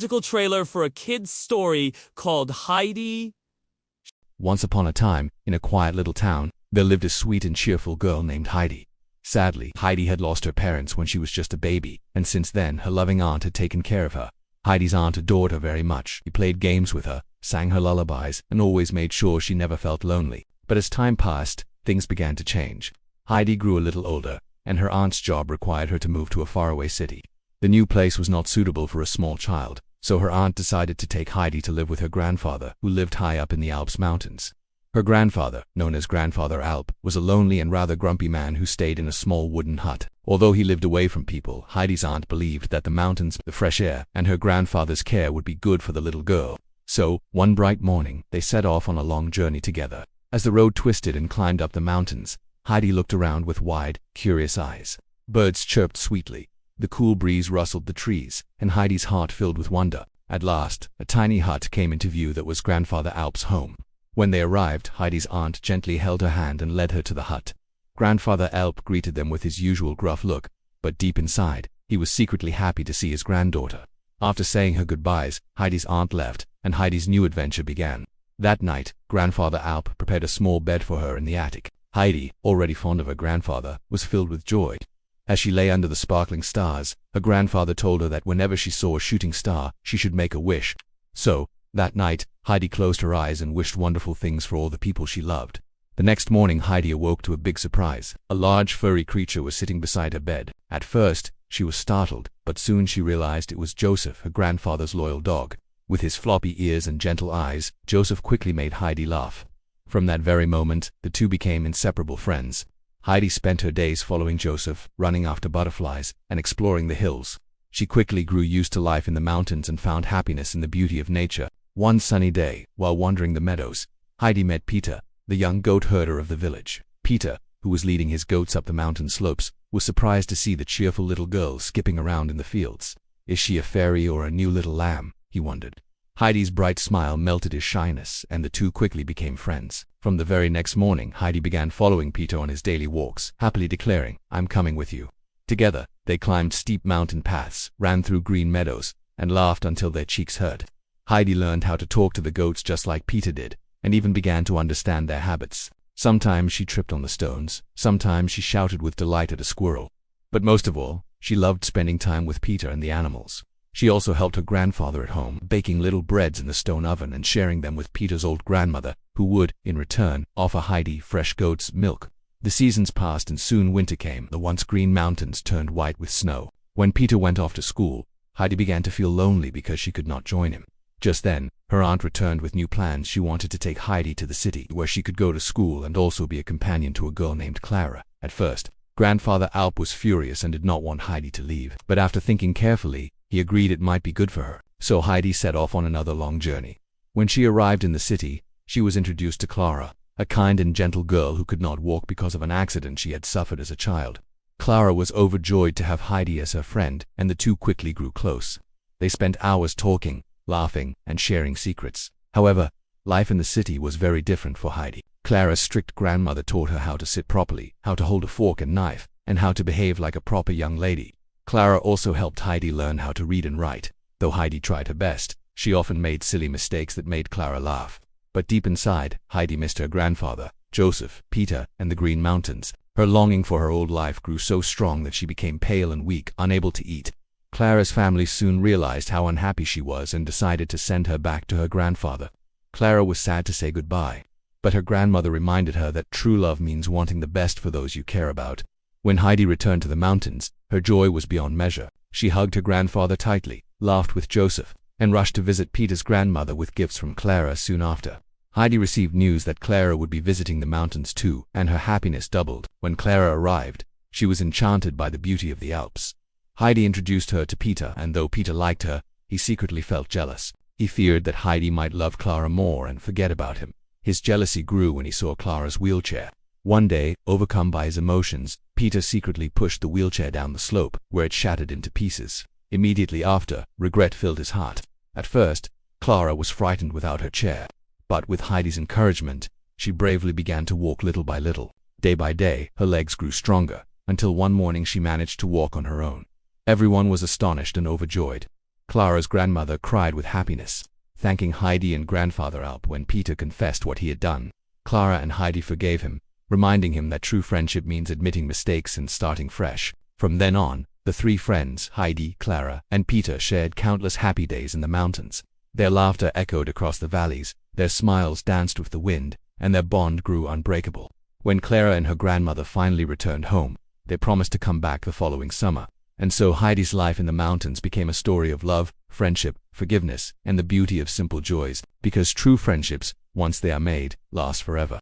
magical trailer for a kid's story called Heidi. Once upon a time, in a quiet little town, there lived a sweet and cheerful girl named Heidi. Sadly, Heidi had lost her parents when she was just a baby, and since then her loving aunt had taken care of her. Heidi's aunt adored her very much. He played games with her, sang her lullabies, and always made sure she never felt lonely. But as time passed, things began to change. Heidi grew a little older, and her aunt's job required her to move to a faraway city. The new place was not suitable for a small child, so her aunt decided to take Heidi to live with her grandfather, who lived high up in the Alps mountains. Her grandfather, known as Grandfather Alp, was a lonely and rather grumpy man who stayed in a small wooden hut. Although he lived away from people, Heidi's aunt believed that the mountains, the fresh air, and her grandfather's care would be good for the little girl. So, one bright morning, they set off on a long journey together. As the road twisted and climbed up the mountains, Heidi looked around with wide, curious eyes. Birds chirped sweetly. The cool breeze rustled the trees, and Heidi's heart filled with wonder. At last, a tiny hut came into view that was Grandfather Alp's home. When they arrived, Heidi's aunt gently held her hand and led her to the hut. Grandfather Alp greeted them with his usual gruff look, but deep inside, he was secretly happy to see his granddaughter. After saying her goodbyes, Heidi's aunt left, and Heidi's new adventure began. That night, Grandfather Alp prepared a small bed for her in the attic. Heidi, already fond of her grandfather, was filled with joy. As she lay under the sparkling stars, her grandfather told her that whenever she saw a shooting star, she should make a wish. So, that night, Heidi closed her eyes and wished wonderful things for all the people she loved. The next morning, Heidi awoke to a big surprise. A large furry creature was sitting beside her bed. At first, she was startled, but soon she realized it was Joseph, her grandfather's loyal dog. With his floppy ears and gentle eyes, Joseph quickly made Heidi laugh. From that very moment, the two became inseparable friends. Heidi spent her days following Joseph, running after butterflies, and exploring the hills. She quickly grew used to life in the mountains and found happiness in the beauty of nature. One sunny day, while wandering the meadows, Heidi met Peter, the young goat herder of the village. Peter, who was leading his goats up the mountain slopes, was surprised to see the cheerful little girl skipping around in the fields. Is she a fairy or a new little lamb? He wondered. Heidi's bright smile melted his shyness, and the two quickly became friends. From the very next morning, Heidi began following Peter on his daily walks, happily declaring, "I'm coming with you." Together, they climbed steep mountain paths, ran through green meadows, and laughed until their cheeks hurt. Heidi learned how to talk to the goats just like Peter did, and even began to understand their habits. Sometimes she tripped on the stones, sometimes she shouted with delight at a squirrel. But most of all, she loved spending time with Peter and the animals. She also helped her grandfather at home, baking little breads in the stone oven and sharing them with Peter's old grandmother, who would, in return, offer Heidi fresh goat's milk. The seasons passed and soon winter came. The once green mountains turned white with snow. When Peter went off to school, Heidi began to feel lonely because she could not join him. Just then, her aunt returned with new plans. She wanted to take Heidi to the city, where she could go to school and also be a companion to a girl named Clara. At first, Grandfather Alp was furious and did not want Heidi to leave, but after thinking carefully, he agreed it might be good for her. So Heidi set off on another long journey. When she arrived in the city, she was introduced to Clara, a kind and gentle girl who could not walk because of an accident she had suffered as a child. Clara was overjoyed to have Heidi as her friend, and the two quickly grew close. They spent hours talking, laughing, and sharing secrets. However, life in the city was very different for Heidi. Clara's strict grandmother taught her how to sit properly, how to hold a fork and knife, and how to behave like a proper young lady. Clara also helped Heidi learn how to read and write. Though Heidi tried her best, she often made silly mistakes that made Clara laugh. But deep inside, Heidi missed her grandfather, Joseph, Peter, and the Green Mountains. Her longing for her old life grew so strong that she became pale and weak, unable to eat. Clara's family soon realized how unhappy she was and decided to send her back to her grandfather. Clara was sad to say goodbye, but her grandmother reminded her that true love means wanting the best for those you care about. When Heidi returned to the mountains, her joy was beyond measure. She hugged her grandfather tightly, laughed with Joseph, and rushed to visit Peter's grandmother with gifts from Clara soon after. Heidi received news that Clara would be visiting the mountains too, and her happiness doubled. When Clara arrived, she was enchanted by the beauty of the Alps. Heidi introduced her to Peter, and though Peter liked her, he secretly felt jealous. He feared that Heidi might love Clara more and forget about him. His jealousy grew when he saw Clara's wheelchair. One day, overcome by his emotions, Peter secretly pushed the wheelchair down the slope, where it shattered into pieces. Immediately after, regret filled his heart. At first, Clara was frightened without her chair, but with Heidi's encouragement, she bravely began to walk little by little. Day by day, her legs grew stronger, until one morning she managed to walk on her own. Everyone was astonished and overjoyed. Clara's grandmother cried with happiness, thanking Heidi and grandfather Alp when Peter confessed what he had done. Clara and Heidi forgave him, reminding him that true friendship means admitting mistakes and starting fresh. From then on, the three friends, Heidi, Clara, and Peter, shared countless happy days in the mountains. Their laughter echoed across the valleys, their smiles danced with the wind, and their bond grew unbreakable. When Clara and her grandmother finally returned home, they promised to come back the following summer. And so Heidi's life in the mountains became a story of love, friendship, forgiveness, and the beauty of simple joys, because true friendships, once they are made, last forever.